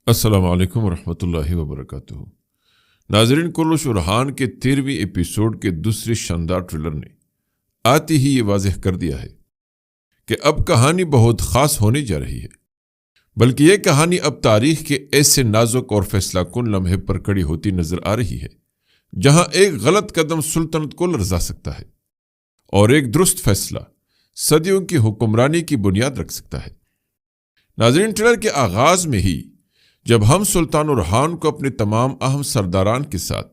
السلام علیکم ورحمۃ اللہ وبرکاتہ۔ ناظرین، کلش ارحان کے 13ویں ایپیسوڈ کے دوسرے شاندار ٹریلر نے آتے ہی یہ واضح کر دیا ہے کہ اب کہانی بہت خاص ہونے جا رہی ہے، بلکہ یہ کہانی اب تاریخ کے ایسے نازک اور فیصلہ کن لمحے پر کڑی ہوتی نظر آ رہی ہے جہاں ایک غلط قدم سلطنت کو لرزا سکتا ہے اور ایک درست فیصلہ صدیوں کی حکمرانی کی بنیاد رکھ سکتا ہے۔ ناظرین، ٹریلر کے آغاز میں ہی جب ہم سلطان ارحان کو اپنے تمام اہم سرداران کے ساتھ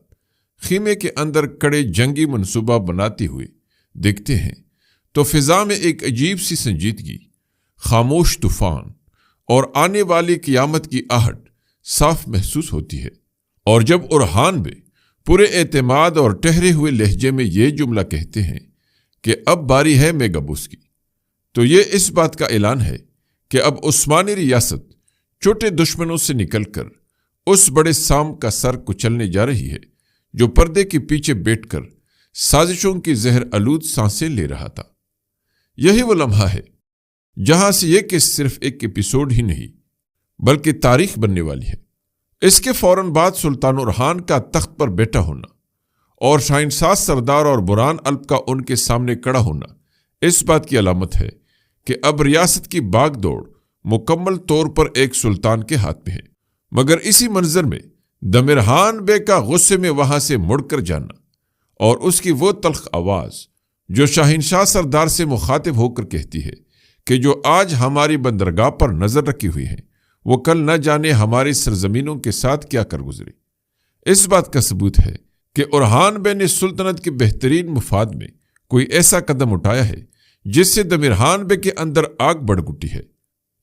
خیمے کے اندر کڑے جنگی منصوبہ بناتے ہوئے دیکھتے ہیں تو فضا میں ایک عجیب سی سنجیدگی، خاموش طوفان اور آنے والی قیامت کی آہٹ صاف محسوس ہوتی ہے۔ اور جب ارحان بے پورے اعتماد اور ٹہرے ہوئے لہجے میں یہ جملہ کہتے ہیں کہ اب باری ہے میگابوس کی، تو یہ اس بات کا اعلان ہے کہ اب عثمانی ریاست چھوٹے دشمنوں سے نکل کر اس بڑے سام کا سر کچلنے جا رہی ہے جو پردے کے پیچھے بیٹھ کر سازشوں کی زہر آلود سانسیں لے رہا تھا۔ یہی وہ لمحہ ہے جہاں سے یہ کہ صرف ایک ایپیسوڈ ہی نہیں بلکہ تاریخ بننے والی ہے۔ اس کے فوراً بعد سلطان ارحان کا تخت پر بیٹھا ہونا اور شاہنشاہ سردار اور بران الب کا ان کے سامنے کھڑا ہونا اس بات کی علامت ہے کہ اب ریاست کی باغ دوڑ مکمل طور پر ایک سلطان کے ہاتھ میں ہے۔ مگر اسی منظر میں دمرحان بے کا غصے میں وہاں سے مڑ کر جانا اور اس کی وہ تلخ آواز جو شاہنشاہ سردار سے مخاطب ہو کر کہتی ہے کہ جو آج ہماری بندرگاہ پر نظر رکھی ہوئی ہیں وہ کل نہ جانے ہماری سرزمینوں کے ساتھ کیا کر گزرے، اس بات کا ثبوت ہے کہ ارحان بے نے سلطنت کے بہترین مفاد میں کوئی ایسا قدم اٹھایا ہے جس سے دمرحان بے کے اندر آگ بڑھ گٹی ہے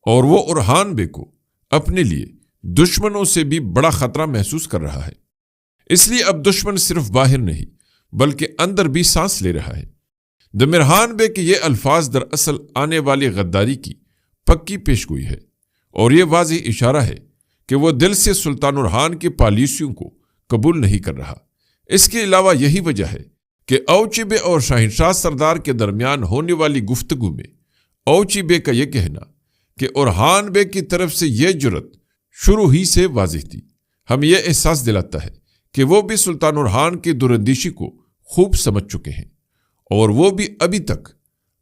اور وہ ارحان بے کو اپنے لیے دشمنوں سے بھی بڑا خطرہ محسوس کر رہا ہے۔ اس لیے اب دشمن صرف باہر نہیں بلکہ اندر بھی سانس لے رہا ہے۔ دمرحان بے کے یہ الفاظ دراصل آنے والی غداری کی پکی پیشگوئی ہے اور یہ واضح اشارہ ہے کہ وہ دل سے سلطان ارحان کی پالیسیوں کو قبول نہیں کر رہا۔ اس کے علاوہ یہی وجہ ہے کہ اوچی بے اور شاہنشاہ سردار کے درمیان ہونے والی گفتگو میں اوچی بے کا یہ کہنا کہ ارحان بے کی طرف سے یہ جرت شروع ہی سے واضح تھی، ہم یہ احساس دلاتا ہے کہ وہ بھی سلطان ارحان کی دراندیشی کو خوب سمجھ چکے ہیں اور وہ بھی ابھی تک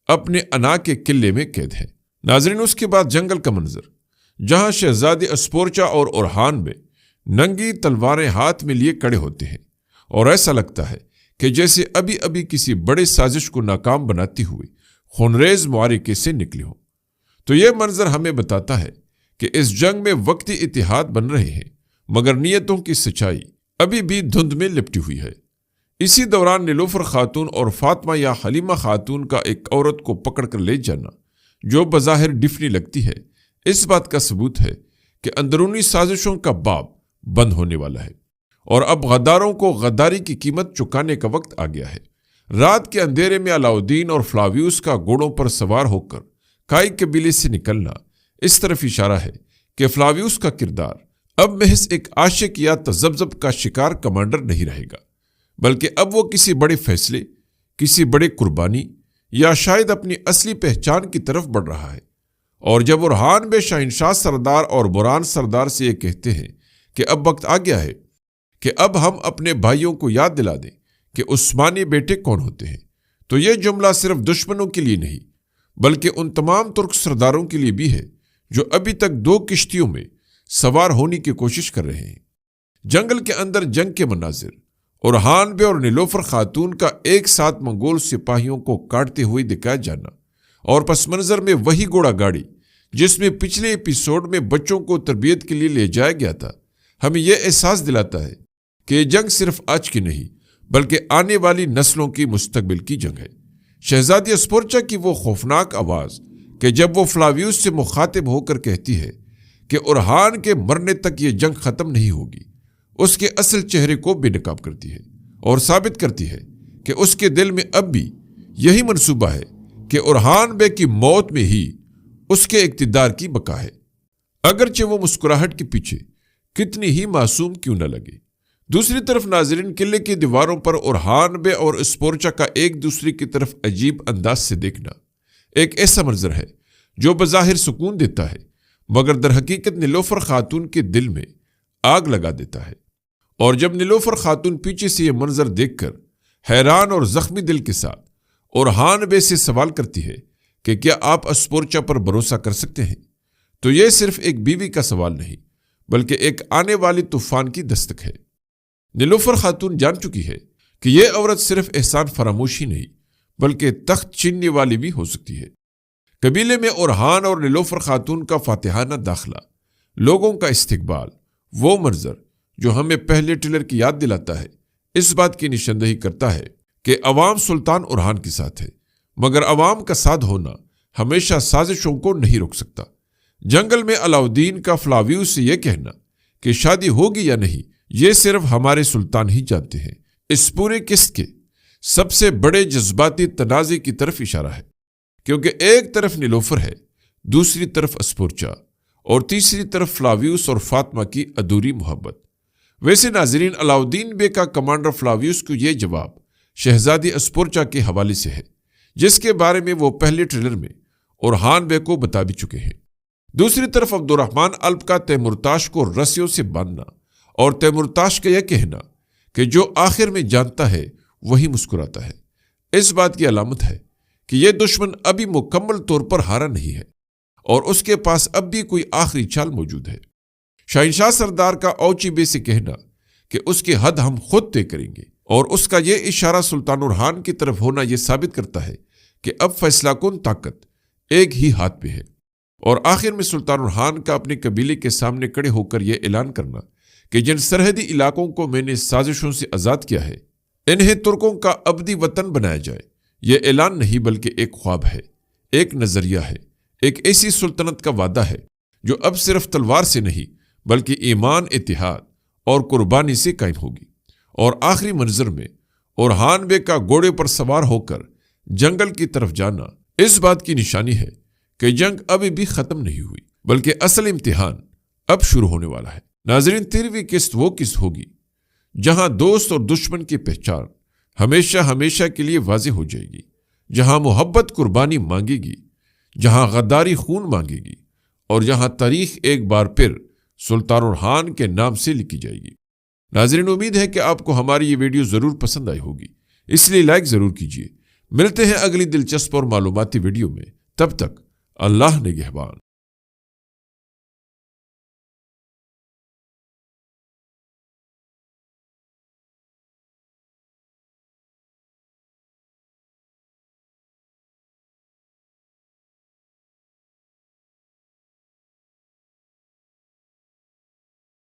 اپنے انا کے قلعے میں قید ہیں۔ ناظرین، اس کے بعد جنگل کا منظر جہاں شہزادی اسپورچا اور ارحان بے ننگی تلواریں ہاتھ میں لیے کھڑے ہوتے ہیں اور ایسا لگتا ہے کہ جیسے ابھی ابھی کسی بڑے سازش کو ناکام بناتے ہوئے خونریز معرکے سے نکلے ہوں۔ تو یہ منظر ہمیں بتاتا ہے کہ اس جنگ میں وقتی اتحاد بن رہے ہیں مگر نیتوں کی سچائی ابھی بھی دھند میں لپٹی ہوئی ہے۔ اسی دوران نیلوفر خاتون اور فاطمہ یا حلیمہ خاتون کا ایک عورت کو پکڑ کر لے جانا جو بظاہر ڈفنی لگتی ہے اس بات کا ثبوت ہے کہ اندرونی سازشوں کا باب بند ہونے والا ہے اور اب غداروں کو غداری کی قیمت چکانے کا وقت آ گیا ہے۔ رات کے اندھیرے میں علاؤدین اور فلاویوس کا گھوڑوں پر سوار ہو کر کائی قبیلے سے نکلنا اس طرف اشارہ ہے کہ فلاویوس کا کردار اب محض ایک عاشق یا تذبذب کا شکار کمانڈر نہیں رہے گا بلکہ اب وہ کسی بڑے فیصلے، کسی بڑے قربانی یا شاید اپنی اصلی پہچان کی طرف بڑھ رہا ہے۔ اور جب ارحان بے شاہنشاہ سردار اور بران سردار سے یہ کہتے ہیں کہ اب وقت آ گیا ہے کہ اب ہم اپنے بھائیوں کو یاد دلا دیں کہ عثمانی بیٹے کون ہوتے ہیں، تو یہ جملہ صرف دشمنوں کے لیے نہیں بلکہ ان تمام ترک سرداروں کے لیے بھی ہے جو ابھی تک 2 کشتیوں میں سوار ہونے کی کوشش کر رہے ہیں۔ جنگل کے اندر جنگ کے مناظر، ارحان بے اور نیلوفر خاتون کا ایک ساتھ منگول سپاہیوں کو کاٹتے ہوئے دکھایا جانا اور پس منظر میں وہی گھوڑا گاڑی جس میں پچھلے ایپیسوڈ میں بچوں کو تربیت کے لیے لے جایا گیا تھا، ہمیں یہ احساس دلاتا ہے کہ یہ جنگ صرف آج کی نہیں بلکہ آنے والی نسلوں کی مستقبل کی جنگ ہے۔ شہزادی اسپورچا کی وہ خوفناک آواز کہ جب وہ فلاویوس سے مخاطب ہو کر کہتی ہے کہ ارحان کے مرنے تک یہ جنگ ختم نہیں ہوگی، اس کے اصل چہرے کو بے نقاب کرتی ہے اور ثابت کرتی ہے کہ اس کے دل میں اب بھی یہی منصوبہ ہے کہ ارحان بے کی موت میں ہی اس کے اقتدار کی بقا ہے، اگرچہ وہ مسکراہٹ کے پیچھے کتنی ہی معصوم کیوں نہ لگے۔ دوسری طرف ناظرین، قلعے کی دیواروں پر ارحان بے اور اسپورچا کا ایک دوسرے کی طرف عجیب انداز سے دیکھنا ایک ایسا منظر ہے جو بظاہر سکون دیتا ہے مگر در حقیقت نیلوفر خاتون کے دل میں آگ لگا دیتا ہے، اور جب نیلوفر خاتون پیچھے سے یہ منظر دیکھ کر حیران اور زخمی دل کے ساتھ اورہان بے سے سوال کرتی ہے کہ کیا آپ اسپورچا پر بھروسہ کر سکتے ہیں، تو یہ صرف ایک بیوی کا سوال نہیں بلکہ ایک آنے والے طوفان کی دستک ہے۔ نیلوفر خاتون جان چکی ہے کہ یہ عورت صرف احسان فراموشی نہیں بلکہ تخت چھیننے والی بھی ہو سکتی ہے۔ قبیلے میں اورہان اور نیلوفر خاتون کا فاتحانہ داخلہ، لوگوں کا استقبال، وہ منظر جو ہمیں پہلے ٹریلر کی یاد دلاتا ہے، اس بات کی نشاندہی کرتا ہے کہ عوام سلطان اورہان کے ساتھ ہے، مگر عوام کا ساتھ ہونا ہمیشہ سازشوں کو نہیں روک سکتا۔ جنگل میں علاؤدین کا فلاویوس سے یہ کہنا کہ شادی ہوگی یا نہیں، یہ صرف ہمارے سلطان ہی جانتے ہیں، اس پورے قسط کے سب سے بڑے جذباتی تنازع کی طرف اشارہ ہے، کیونکہ ایک طرف نیلوفر ہے، دوسری طرف اسپورچا، اور تیسری طرف فلاویوس اور فاطمہ کی ادھوری محبت۔ ویسے ناظرین، علاؤدین بے کا کمانڈر فلاویوس کو یہ جواب شہزادی اسپورچا کے حوالے سے ہے، جس کے بارے میں وہ پہلے ٹریلر میں اورہان بے کو بتا بھی چکے ہیں۔ دوسری طرف عبد الرحمن الب کا تیمورتاش کو رسیوں سے باندھنا اور تیمورتاش کا یہ کہنا کہ جو آخر میں جانتا ہے وہی مسکراتا ہے، اس بات کی علامت ہے کہ یہ دشمن ابھی مکمل طور پر ہارا نہیں ہے اور اس کے پاس اب بھی کوئی آخری چال موجود ہے۔ شہنشاہ سردار کا اوچی بے سے کہنا کہ اس کی حد ہم خود طے کریں گے، اور اس کا یہ اشارہ سلطان اورہان کی طرف ہونا یہ ثابت کرتا ہے کہ اب فیصلہ کن طاقت ایک ہی ہاتھ پہ ہے۔ اور آخر میں سلطان اورہان کا اپنے قبیلے کے سامنے کھڑے ہو کر یہ اعلان کرنا کہ جن سرحدی علاقوں کو میں نے سازشوں سے آزاد کیا ہے، انہیں ترکوں کا ابدی وطن بنایا جائے، یہ اعلان نہیں بلکہ ایک خواب ہے، ایک نظریہ ہے، ایک ایسی سلطنت کا وعدہ ہے جو اب صرف تلوار سے نہیں بلکہ ایمان، اتحاد اور قربانی سے قائم ہوگی۔ اور آخری منظر میں اورہان بے کا گھوڑے پر سوار ہو کر جنگل کی طرف جانا اس بات کی نشانی ہے کہ جنگ ابھی بھی ختم نہیں ہوئی بلکہ اصل امتحان اب شروع ہونے والا ہے۔ ناظرین، 13ویں قسط وہ قسط ہوگی جہاں دوست اور دشمن کی پہچان ہمیشہ ہمیشہ کے لیے واضح ہو جائے گی، جہاں محبت قربانی مانگے گی، جہاں غداری خون مانگے گی، اور جہاں تاریخ ایک بار پھر سلطان اورہان کے نام سے لکھی جائے گی۔ ناظرین، امید ہے کہ آپ کو ہماری یہ ویڈیو ضرور پسند آئی ہوگی، اس لیے لائک ضرور کیجیے۔ ملتے ہیں اگلی دلچسپ اور معلوماتی ویڈیو میں، تب تک اللہ نگہبان۔